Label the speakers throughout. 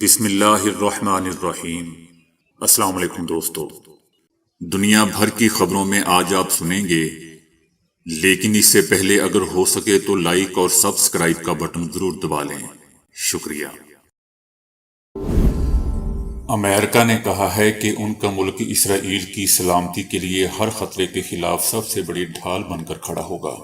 Speaker 1: بسم اللہ الرحمن الرحیم۔ السلام علیکم دوستو، دنیا بھر کی خبروں میں آج آپ سنیں گے، لیکن اس سے پہلے اگر ہو سکے تو لائک اور سبسکرائب کا بٹن ضرور دبا لیں۔ شکریہ۔ امریکہ نے کہا ہے کہ ان کا ملک اسرائیل کی سلامتی کے لیے ہر خطرے کے خلاف سب سے بڑی ڈھال بن کر کھڑا ہوگا۔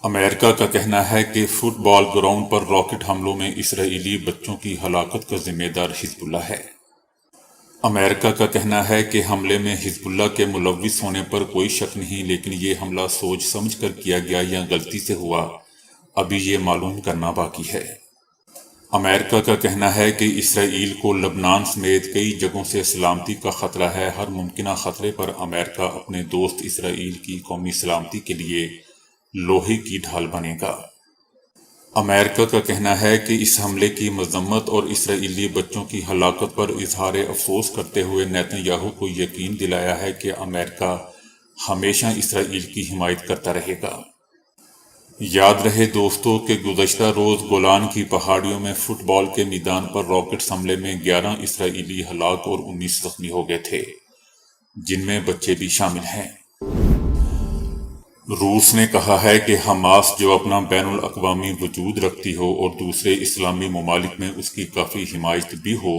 Speaker 1: امریکہ کا کہنا ہے کہ فٹ بال گراؤنڈ پر راکٹ حملوں میں اسرائیلی بچوں کی ہلاکت کا ذمہ دار حزب اللہ ہے۔ امریکہ کا کہنا ہے کہ حملے میں حزب اللہ کے ملوث ہونے پر کوئی شک نہیں، لیکن یہ حملہ سوچ سمجھ کر کیا گیا یا غلطی سے ہوا، ابھی یہ معلوم کرنا باقی ہے۔ امریکہ کا کہنا ہے کہ اسرائیل کو لبنان سمیت کئی جگہوں سے سلامتی کا خطرہ ہے۔ ہر ممکنہ خطرے پر امریکہ اپنے دوست اسرائیل کی قومی سلامتی کے لیے لوہے کی ڈھال بنے گا۔ امریکہ کا کہنا ہے کہ اس حملے کی مذمت اور اسرائیلی بچوں کی ہلاکت پر اظہار افسوس کرتے ہوئے نیتن یاہو کو یقین دلایا ہے کہ امریکہ ہمیشہ اسرائیل کی حمایت کرتا رہے گا۔ یاد رہے دوستو کہ گزشتہ روز گولان کی پہاڑیوں میں فٹ بال کے میدان پر راکٹ حملے میں 11 اسرائیلی ہلاک اور 19 زخمی ہو گئے تھے، جن میں بچے بھی شامل ہیں۔ روس نے کہا ہے کہ حماس جو اپنا بین الاقوامی وجود رکھتی ہو اور دوسرے اسلامی ممالک میں اس کی کافی حمایت بھی ہو،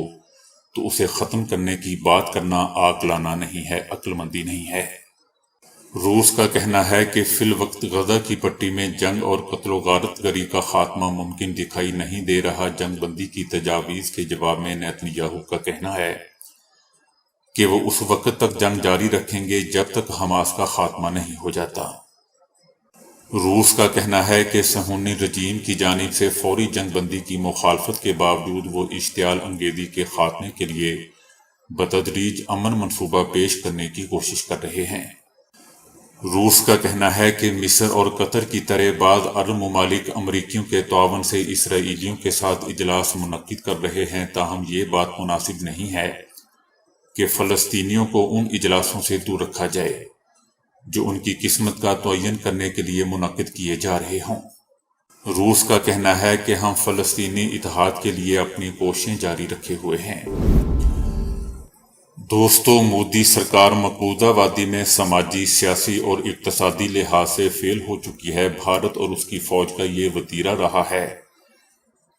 Speaker 1: تو اسے ختم کرنے کی بات کرنا عاقلانہ نہیں ہے، عقل مندی نہیں ہے۔ روس کا کہنا ہے کہ فی الوقت غزہ کی پٹی میں جنگ اور قتل و غارت گری کا خاتمہ ممکن دکھائی نہیں دے رہا۔ جنگ بندی کی تجاویز کے جواب میں نیتن یاہو کا کہنا ہے کہ وہ اس وقت تک جنگ جاری رکھیں گے جب تک حماس کا خاتمہ نہیں ہو جاتا۔ روس کا کہنا ہے کہ صہیونی رجیم کی جانب سے فوری جنگ بندی کی مخالفت کے باوجود وہ اشتعال انگیزی کے خاتمے کے لیے بتدریج امن منصوبہ پیش کرنے کی کوشش کر رہے ہیں۔ روس کا کہنا ہے کہ مصر اور قطر کی طرح بعض عرب ممالک امریکیوں کے تعاون سے اسرائیلیوں کے ساتھ اجلاس منعقد کر رہے ہیں، تاہم یہ بات مناسب نہیں ہے کہ فلسطینیوں کو ان اجلاسوں سے دور رکھا جائے جو ان کی قسمت کا تعین کرنے کے لیے منعقد کیے جا رہے ہوں۔ روس کا کہنا ہے کہ ہم فلسطینی اتحاد کے لیے اپنی کوششیں جاری رکھے ہوئے ہیں۔ دوستو، مودی سرکار مقبوضہ وادی میں سماجی، سیاسی اور اقتصادی لحاظ سے فیل ہو چکی ہے۔ بھارت اور اس کی فوج کا یہ وتیرہ رہا ہے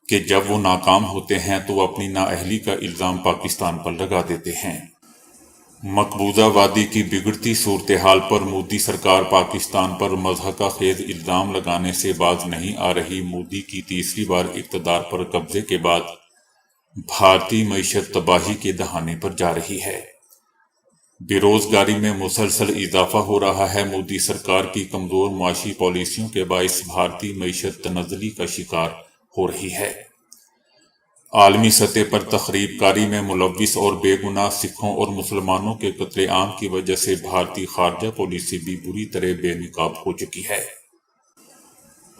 Speaker 1: کہ جب وہ ناکام ہوتے ہیں تو وہ اپنی نااہلی کا الزام پاکستان پر لگا دیتے ہیں۔ مقبوضہ وادی کی بگڑتی صورتحال پر مودی سرکار پاکستان پر مضحکہ خیز الزام لگانے سے باز نہیں آ رہی۔ مودی کی تیسری بار اقتدار پر قبضے کے بعد بھارتی معیشت تباہی کے دہانے پر جا رہی ہے۔ بے روزگاری میں مسلسل اضافہ ہو رہا ہے۔ مودی سرکار کی کمزور معاشی پالیسیوں کے باعث بھارتی معیشت تنزلی کا شکار ہو رہی ہے۔ عالمی سطح پر تخریب کاری میں ملوث اور بے گناہ سکھوں اور مسلمانوں کے قتل عام کی وجہ سے بھارتی خارجہ پالیسی بھی بری طرح بے نقاب ہو چکی ہے۔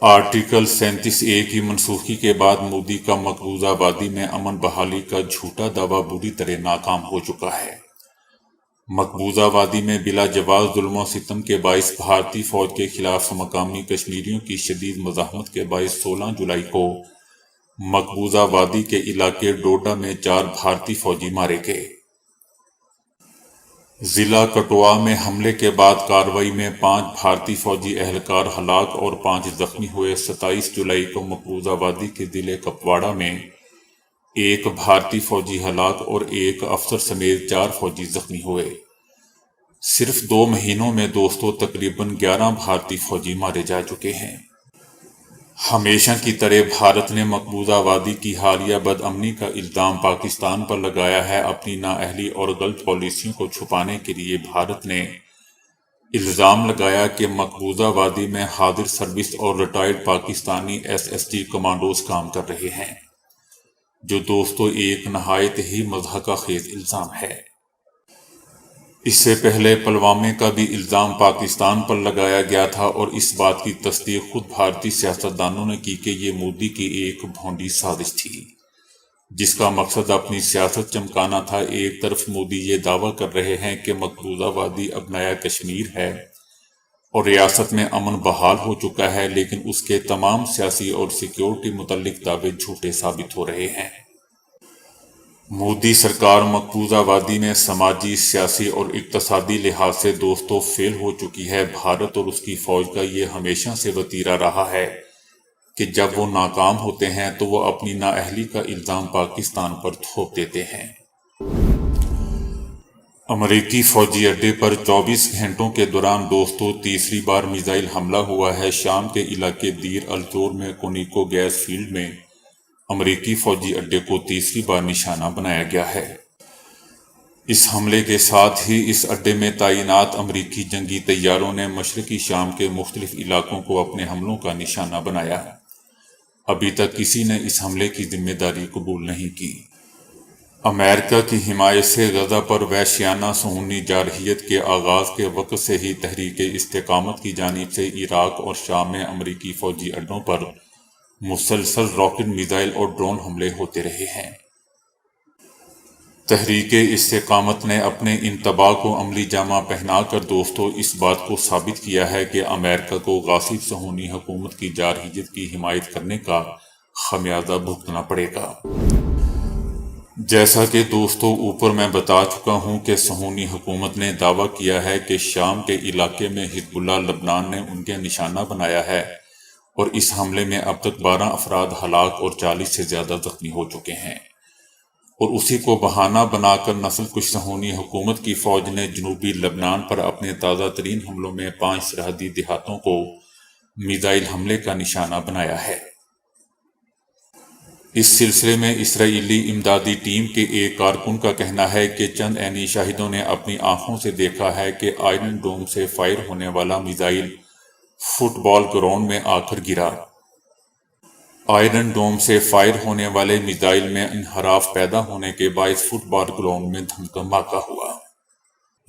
Speaker 1: آرٹیکل 37A کی منسوخی کے بعد مودی کا مقبوضہ وادی میں امن بحالی کا جھوٹا دعویٰ بری طرح ناکام ہو چکا ہے۔ مقبوضہ وادی میں بلا جواز ظلم و ستم کے باعث بھارتی فوج کے خلاف مقامی کشمیریوں کی شدید مزاحمت کے باعث 16 جولائی کو مقبوضہ وادی کے علاقے ڈوڈا میں 4 بھارتی فوجی مارے گئے۔ ضلع کٹھوعہ میں حملے کے بعد کارروائی میں 5 بھارتی فوجی اہلکار ہلاک اور 5 زخمی ہوئے۔ 27 جولائی کو مقبوضہ وادی کے ضلع کپواڑہ میں 1 بھارتی فوجی ہلاک اور 1 افسر سمیت 4 فوجی زخمی ہوئے۔ صرف 2 مہینوں میں دوستو تقریباً 11 بھارتی فوجی مارے جا چکے ہیں۔ ہمیشہ کی طرح بھارت نے مقبوضہ وادی کی حالیہ بدامنی کا الزام پاکستان پر لگایا ہے۔ اپنی نااہلی اور غلط پالیسیوں کو چھپانے کے لیے بھارت نے الزام لگایا کہ مقبوضہ وادی میں حاضر سروس اور ریٹائرڈ پاکستانی SST کمانڈوز کام کر رہے ہیں، جو دوستو ایک نہایت ہی مضحکہ خیز الزام ہے۔ اس سے پہلے پلوامہ کا بھی الزام پاکستان پر لگایا گیا تھا اور اس بات کی تصدیق خود بھارتی سیاستدانوں نے کی کہ یہ مودی کی ایک بھونڈی سازش تھی، جس کا مقصد اپنی سیاست چمکانا تھا۔ ایک طرف مودی یہ دعویٰ کر رہے ہیں کہ مقبوضہ وادی اب نیا کشمیر ہے اور ریاست میں امن بحال ہو چکا ہے، لیکن اس کے تمام سیاسی اور سیکیورٹی متعلق دعوے جھوٹے ثابت ہو رہے ہیں۔ مودی سرکار مقبوضہ وادی میں سماجی، سیاسی اور اقتصادی لحاظ سے دوستوں فیل ہو چکی ہے۔ بھارت اور اس کی فوج کا یہ ہمیشہ سے وتیرہ رہا ہے کہ جب وہ ناکام ہوتے ہیں تو وہ اپنی نااہلی کا الزام پاکستان پر تھوپ دیتے ہیں۔ امریکی فوجی اڈے پر 24 گھنٹوں کے دوران دوستوں تیسری بار میزائل حملہ ہوا ہے۔ شام کے علاقے دیر الزور میں کونیکو گیس فیلڈ میں امریکی فوجی اڈے کو تیسری بار نشانہ بنایا گیا ہے۔ اس حملے کے ساتھ ہی اس اڈے میں تعینات امریکی جنگی طیاروں نے مشرقی شام کے مختلف علاقوں کو اپنے حملوں کا نشانہ بنایا ہے۔ ابھی تک کسی نے اس حملے کی ذمہ داری قبول نہیں کی۔ امریکہ کی حمایت سے غزہ پر وحشیانہ صہیونی جارحیت کے آغاز کے وقت سے ہی تحریک استقامت کی جانب سے عراق اور شام میں امریکی فوجی اڈوں پر مسلسل راکٹ، میزائل اور ڈرون حملے ہوتے رہے ہیں۔ تحریک استقامت نے اپنے انتباہ کو عملی جامہ پہنا کر دوستوں اس بات کو ثابت کیا ہے کہ امریکہ کو غاصب صہیونی حکومت کی جارحیت کی حمایت کرنے کا خمیازہ بھگتنا پڑے گا۔ جیسا کہ دوستوں اوپر میں بتا چکا ہوں کہ صہیونی حکومت نے دعویٰ کیا ہے کہ شام کے علاقے میں حزب اللہ لبنان نے ان کے نشانہ بنایا ہے، اور اس حملے میں اب تک 12 افراد ہلاک اور 40 سے زیادہ زخمی ہو چکے ہیں۔ اور اسی کو بہانہ بنا کر نسل کش صہیونی حکومت کی فوج نے جنوبی لبنان پر اپنے تازہ ترین حملوں میں 5 سرحدی دیہاتوں کو میزائل حملے کا نشانہ بنایا ہے۔ اس سلسلے میں اسرائیلی امدادی ٹیم کے ایک کارکن کا کہنا ہے کہ چند عینی شاہدوں نے اپنی آنکھوں سے دیکھا ہے کہ آئرن ڈوم سے فائر ہونے والا میزائل فٹ بال گراؤنڈ میں آ کر گرا۔ آئرن ڈوم سے فائر ہونے والے میزائل میں انحراف پیدا ہونے کے باعث فٹ بال گراؤنڈ میں دھماکہ ہوا۔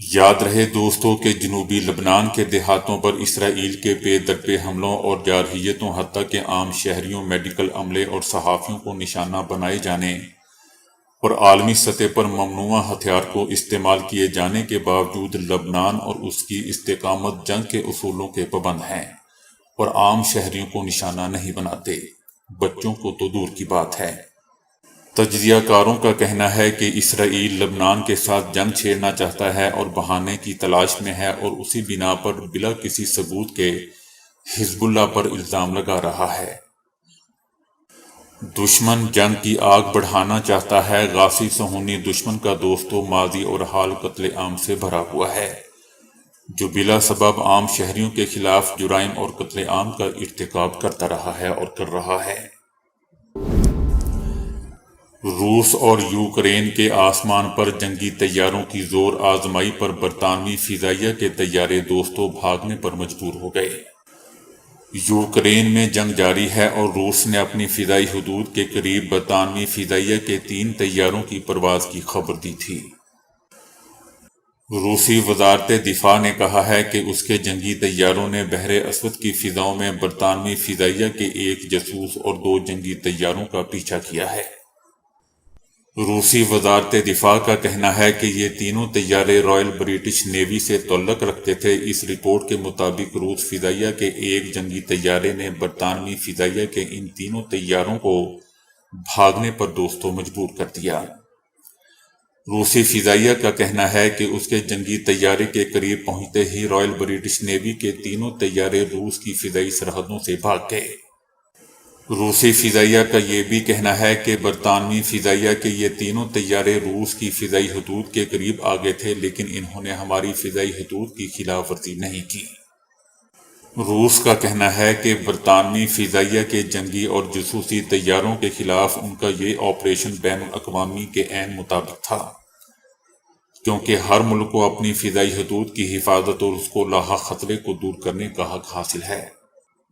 Speaker 1: یاد رہے دوستوں کہ جنوبی لبنان کے دیہاتوں پر اسرائیل کے پے در پے حملوں اور جارحیتوں، حتیٰ کہ عام شہریوں، میڈیکل عملے اور صحافیوں کو نشانہ بنائے جانے اور عالمی سطح پر ممنوعہ ہتھیار کو استعمال کیے جانے کے باوجود لبنان اور اس کی استقامت جنگ کے اصولوں کے پابند ہیں اور عام شہریوں کو نشانہ نہیں بناتے، بچوں کو تو دور کی بات ہے۔ تجزیہ کاروں کا کہنا ہے کہ اسرائیل لبنان کے ساتھ جنگ چھیڑنا چاہتا ہے اور بہانے کی تلاش میں ہے، اور اسی بنا پر بلا کسی ثبوت کے حزب اللہ پر الزام لگا رہا ہے۔ دشمن جنگ کی آگ بڑھانا چاہتا ہے۔ غاصب صہیونی دشمن کا دوستوں ماضی اور حال قتل عام سے بھرا ہوا ہے، جو بلا سبب عام شہریوں کے خلاف جرائم اور قتل عام کا ارتکاب کرتا رہا ہے اور کر رہا ہے۔ روس اور یوکرین کے آسمان پر جنگی طیاروں کی زور آزمائی پر برطانوی فضائیہ کے طیارے دوستوں بھاگنے پر مجبور ہو گئے۔ یوکرین میں جنگ جاری ہے اور روس نے اپنی فضائی حدود کے قریب برطانوی فضائیہ کے 3 طیاروں کی پرواز کی خبر دی تھی۔ روسی وزارت دفاع نے کہا ہے کہ اس کے جنگی طیاروں نے بحر اسود کی فضاؤں میں برطانوی فضائیہ کے 1 جاسوس اور 2 جنگی طیاروں کا پیچھا کیا ہے۔ روسی وزارت دفاع کا کہنا ہے کہ یہ تینوں طیارے رائل برٹش نیوی سے تعلق رکھتے تھے۔ اس رپورٹ کے مطابق روس فضائیہ کے 1 جنگی طیارے نے برطانوی فضائیہ کے ان تینوں طیاروں کو بھاگنے پر دوستوں مجبور کر دیا۔ روسی فضائیہ کا کہنا ہے کہ اس کے جنگی طیارے کے قریب پہنچتے ہی رائل برٹش نیوی کے تینوں طیارے روس کی فضائی سرحدوں سے بھاگ گئے۔ روسی فضائیہ کا یہ بھی کہنا ہے کہ برطانوی فضائیہ کے یہ تینوں طیارے روس کی فضائی حدود کے قریب آ گئے تھے، لیکن انہوں نے ہماری فضائی حدود کی خلاف ورزی نہیں کی۔ روس کا کہنا ہے کہ برطانوی فضائیہ کے جنگی اور جاسوسی طیاروں کے خلاف ان کا یہ آپریشن بین الاقوامی کے عین مطابق تھا، کیونکہ ہر ملک کو اپنی فضائی حدود کی حفاظت اور اس کو لاحق خطرے کو دور کرنے کا حق حاصل ہے۔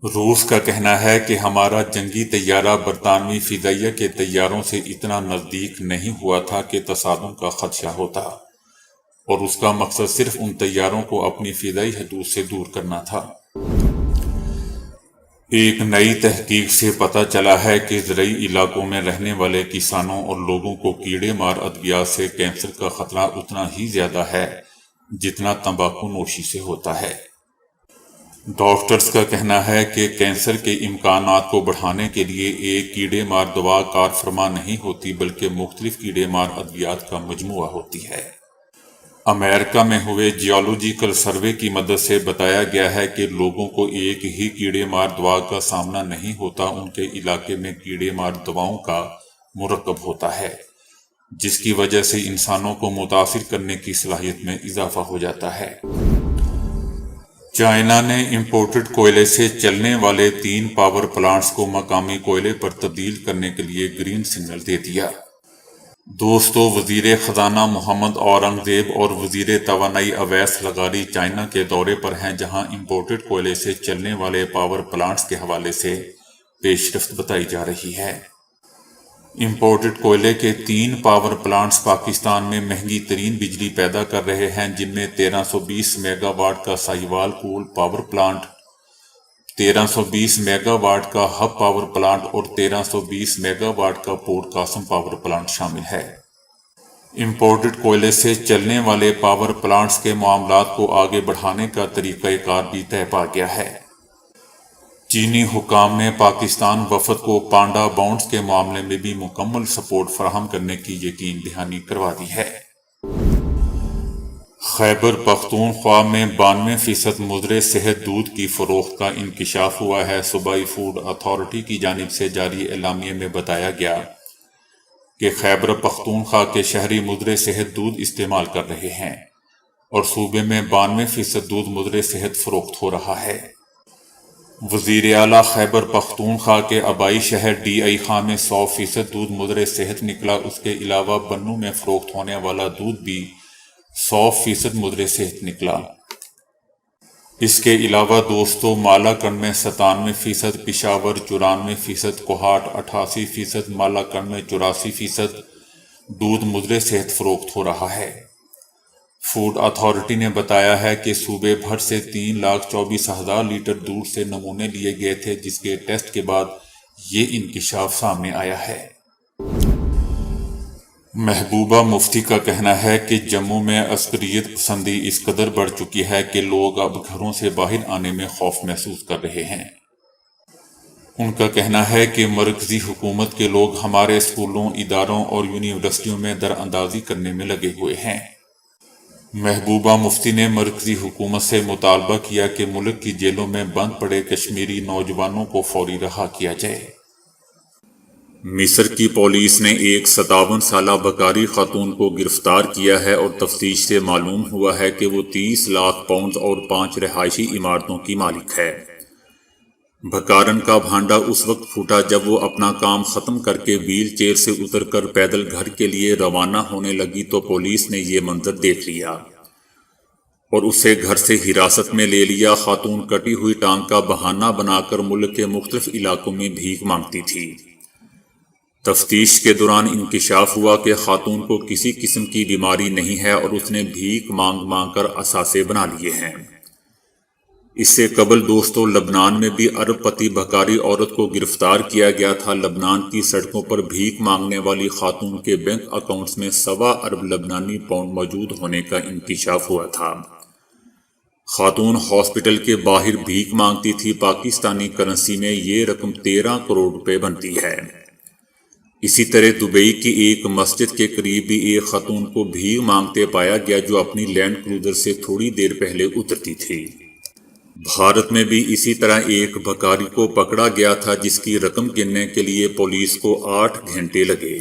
Speaker 1: روس کا کہنا ہے کہ ہمارا جنگی طیارہ برطانوی فضائیہ کے طیاروں سے اتنا نزدیک نہیں ہوا تھا کہ تصادم کا خدشہ ہوتا، اور اس کا مقصد صرف ان طیاروں کو اپنی فضائی حدود سے دور کرنا تھا۔ ایک نئی تحقیق سے پتہ چلا ہے کہ زرعی علاقوں میں رہنے والے کسانوں اور لوگوں کو کیڑے مار ادویات سے کینسر کا خطرہ اتنا ہی زیادہ ہے جتنا تمباکو نوشی سے ہوتا ہے۔ ڈاکٹرز کا کہنا ہے کہ کینسر کے امکانات کو بڑھانے کے لیے ایک کیڑے مار دوا کار فرما نہیں ہوتی بلکہ مختلف کیڑے مار ادویات کا مجموعہ ہوتی ہے۔ امریکہ میں ہوئے جیولوجیکل سروے کی مدد سے بتایا گیا ہے کہ لوگوں کو ایک ہی کیڑے مار دوا کا سامنا نہیں ہوتا، ان کے علاقے میں کیڑے مار دواؤں کا مرکب ہوتا ہے، جس کی وجہ سے انسانوں کو متاثر کرنے کی صلاحیت میں اضافہ ہو جاتا ہے۔ چائنا نے امپورٹڈ کوئلے سے چلنے والے 3 پاور پلانٹس کو مقامی کوئلے پر تبدیل کرنے کے لیے گرین سگنل دے دیا۔ دوستو، وزیر خزانہ محمد اورنگزیب اور وزیر توانائی اویس لغاری چائنا کے دورے پر ہیں، جہاں امپورٹڈ کوئلے سے چلنے والے پاور پلانٹس کے حوالے سے پیش رفت بتائی جا رہی ہے۔ امپورٹڈ کوئلے کے 3 پاور پلانٹس پاکستان میں مہنگی ترین بجلی پیدا کر رہے ہیں، جن میں 1320 میگا واٹ کا Sahiwal coal power plant, 1320 mega watt کا ہب پاور پلانٹ اور 1320 میگا واٹ کا پورٹ قاسم پاور پلانٹ شامل ہے۔ امپورٹڈ کوئلے سے چلنے والے پاور پلانٹس کے معاملات کو آگے بڑھانے کا طریقہ کار بھی طے پا گیا ہے۔ چینی حکام نے پاکستان وفد کو پانڈا بانڈز کے معاملے میں بھی مکمل سپورٹ فراہم کرنے کی یقین دہانی کروا دی ہے۔ خیبر پختونخوا میں 92% مضر صحت دودھ کی فروخت کا انکشاف ہوا ہے۔ صوبائی فوڈ اتھارٹی کی جانب سے جاری اعلامیے میں بتایا گیا کہ خیبر پختونخوا کے شہری مضر صحت دودھ استعمال کر رہے ہیں اور صوبے میں 92% دودھ مضر صحت فروخت ہو رہا ہے۔ وزیر اعلیٰ خیبر پختونخوا کے آبائی شہر ڈی آئی خاں میں 100% دودھ مضر صحت نکلا۔ اس کے علاوہ بنوں میں فروخت ہونے والا دودھ بھی 100% مضر صحت نکلا۔ اس کے علاوہ دوستو، مالاکنڈ میں 97%، پشاور 94%، کوہاٹ 88%، مالاکنڈ میں 84% دودھ مضر صحت فروخت ہو رہا ہے۔ فوڈ اتھارٹی نے بتایا ہے کہ صوبے بھر سے 3,24,000 لیٹر دودھ سے نمونے لیے گئے تھے، جس کے ٹیسٹ کے بعد یہ انکشاف سامنے آیا ہے۔ محبوبہ مفتی کا کہنا ہے کہ جموں میں عسکریت پسندی اس قدر بڑھ چکی ہے کہ لوگ اب گھروں سے باہر آنے میں خوف محسوس کر رہے ہیں۔ ان کا کہنا ہے کہ مرکزی حکومت کے لوگ ہمارے اسکولوں، اداروں اور یونیورسٹیوں میں دراندازی کرنے میں لگے ہوئے ہیں۔ محبوبہ مفتی نے مرکزی حکومت سے مطالبہ کیا کہ ملک کی جیلوں میں بند پڑے کشمیری نوجوانوں کو فوری رہا کیا جائے۔ مصر کی پولیس نے ایک 57 سالہ بکاری خاتون کو گرفتار کیا ہے اور تفتیش سے معلوم ہوا ہے کہ وہ 30 لاکھ پاؤنڈ اور 5 رہائشی عمارتوں کی مالک ہے۔ بھکارن کا بھانڈا اس وقت پھوٹا جب وہ اپنا کام ختم کر کے ویل چیئر سے اتر کر پیدل گھر کے لیے روانہ ہونے لگی تو پولیس نے یہ منظر دیکھ لیا اور اسے گھر سے حراست میں لے لیا۔ خاتون کٹی ہوئی ٹانگ کا بہانہ بنا کر ملک کے مختلف علاقوں میں بھیک مانگتی تھی۔ تفتیش کے دوران انکشاف ہوا کہ خاتون کو کسی قسم کی بیماری نہیں ہے اور اس نے بھیک مانگ مانگ کر اثاثے بنا لیے ہیں۔ اس سے قبل دوستو، لبنان میں بھی ارب پتی بھکاری عورت کو گرفتار کیا گیا تھا۔ لبنان کی سڑکوں پر بھیک مانگنے والی خاتون کے بینک اکاؤنٹس میں 1.25 ارب لبنانی پاؤنڈ موجود ہونے کا انکشاف ہوا تھا۔ خاتون ہاسپٹل کے باہر بھیک مانگتی تھی۔ پاکستانی کرنسی میں یہ رقم 13 کروڑ روپے بنتی ہے۔ اسی طرح دبئی کی ایک مسجد کے قریب بھی ایک خاتون کو بھیک مانگتے پایا گیا، جو اپنی لینڈ کروزر سے تھوڑی دیر پہلے اترتی تھی۔ بھارت میں بھی اسی طرح ایک بھکاری کو پکڑا گیا تھا، جس کی رقم گننے کے لیے پولیس کو 8 گھنٹے لگے۔